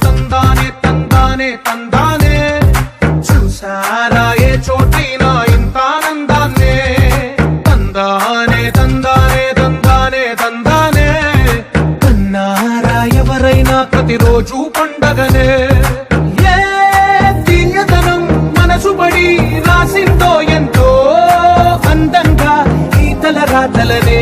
తందానే తందానే తందానే చూసారా ఏ చోటైనా ఇంత ఆనందాన్నే తందానే తందానే తందానే తందానే కన్నారా ఎవరైనా ప్రతిరోజు పండగనే ఏ తీయదనం మనసుబడి రాసిందో ఎంతో అందంగా ఈ తలరాతలనే